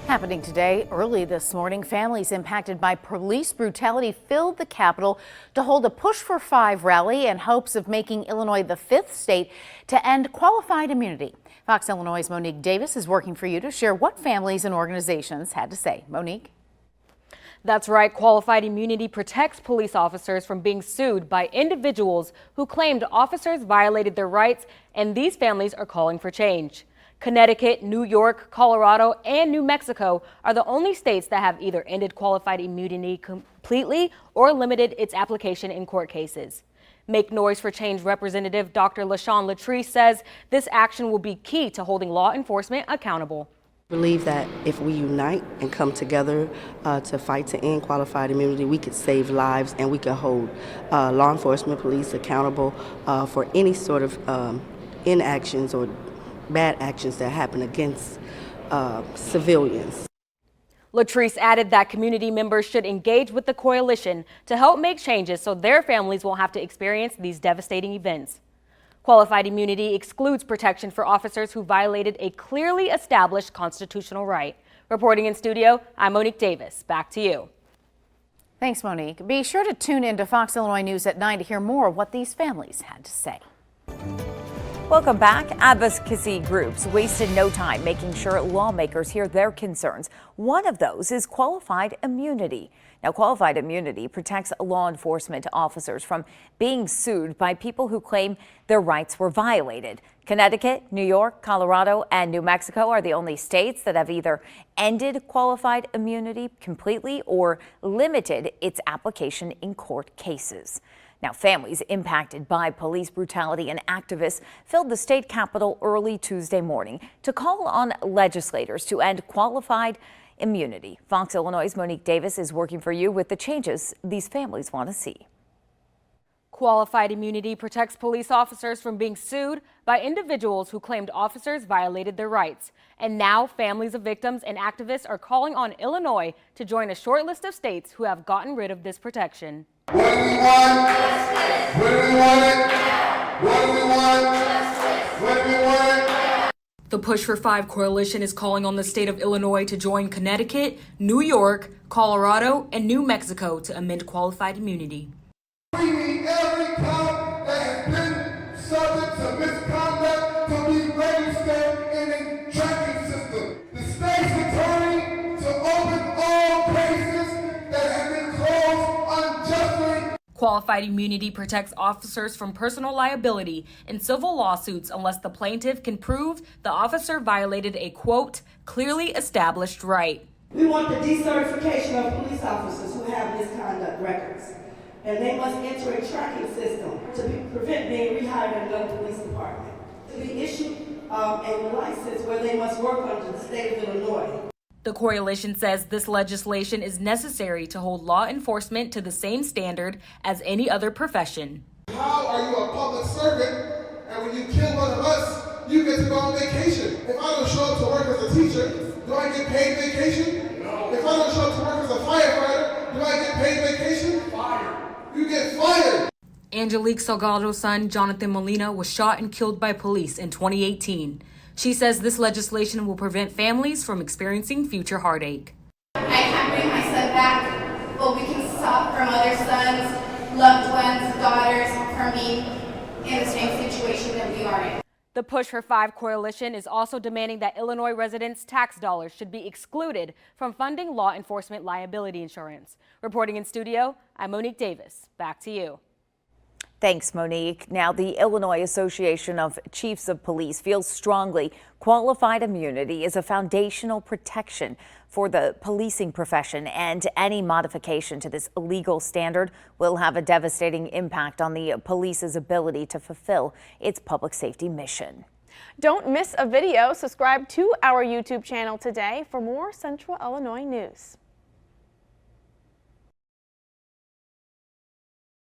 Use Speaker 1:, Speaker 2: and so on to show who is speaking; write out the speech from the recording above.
Speaker 1: Happening today, early this morning, families impacted by police brutality filled the Capitol to hold a Push for 5 rally in hopes of making Illinois the 5th state to end qualified immunity. Fox Illinois' Monique Davis is working for you to share what families and organizations had to say. Monique?
Speaker 2: That's right. Qualified immunity protects police officers from being sued by individuals who claimed officers violated their rights, and these families are calling for change. Connecticut, New York, Colorado, and New Mexico are the only states that have either ended qualified immunity completely or limited its application in court cases. Make Noise for Change Representative Dr. LaShawn Latrice says this action will be key to holding law enforcement accountable.
Speaker 3: I believe that if we unite and come together to fight to end qualified immunity, we could save lives and we could hold law enforcement, police accountable for any sort of inactions or bad actions that happen against civilians.
Speaker 2: Latrice added that community members should engage with the coalition to help make changes so their families won't have to experience these devastating events. Qualified immunity excludes protection for officers who violated a clearly established constitutional right. Reporting in studio, I'm Monique Davis. Back to you.
Speaker 1: Thanks, Monique. Be sure to tune in to Fox Illinois News at 9 to hear more of what these families had to say.
Speaker 4: Welcome back. Advocacy groups wasted no time making sure lawmakers hear their concerns. One of those is qualified immunity. Now, qualified immunity protects law enforcement officers from being sued by people who claim their rights were violated. Connecticut, New York, Colorado, and New Mexico are the only states that have either ended qualified immunity completely or limited its application in court cases. Now, families impacted by police brutality and activists filled the state capitol early Tuesday morning to call on legislators to end qualified immunity. Fox Illinois' Monique Davis is working for you with the changes these families want to see.
Speaker 2: Qualified immunity protects police officers from being sued by individuals who claimed officers violated their rights. And now families of victims and activists are calling on Illinois to join a short list of states who have gotten rid of this protection.
Speaker 5: What do we want? Justice. Where do we want it? Yeah. What do we want? Justice. Where do we want it?
Speaker 2: The Push for 5 coalition is calling on the state of Illinois to join Connecticut, New York, Colorado, and New Mexico to amend qualified immunity.
Speaker 5: We need every cop that has been subject to misconduct to be registered in a tracking system. The state's attorney to open all cases that have been closed unjustly.
Speaker 2: Qualified immunity protects officers from personal liability in civil lawsuits unless the plaintiff can prove the officer violated a, quote, clearly established right.
Speaker 6: We want the decertification of police officers who have misconduct records. And they must enter a tracking system to prevent being rehired in another police department. To be issued a license where they must work under the state of Illinois.
Speaker 2: The coalition says this legislation is necessary to hold law enforcement to the same standard as any other profession.
Speaker 5: How are you a public servant and when you kill one of us, you get to go on vacation? If I don't show up to work as a teacher, do I get paid vacation? No. If I don't show up to work as a firefighter, do I get paid vacation? Fire. You get fired.
Speaker 2: Angelique Salgado's son, Jonathan Molina, was shot and killed by police in 2018. She says this legislation will prevent families from experiencing future heartache.
Speaker 7: I can't bring my son back, but we can stop from other sons, loved ones, daughters, from being in the same situation that we are in.
Speaker 2: The Push for 5 coalition is also demanding that Illinois residents' tax dollars should be excluded from funding law enforcement liability insurance. Reporting in studio, I'm Monique Davis. Back to you.
Speaker 4: Thanks, Monique. Now, the Illinois Association of Chiefs of Police feels strongly qualified immunity is a foundational protection for the policing profession, and any modification to this legal standard will have a devastating impact on the police's ability to fulfill its public safety mission.
Speaker 8: Don't miss a video. Subscribe to our YouTube channel today for more Central Illinois news.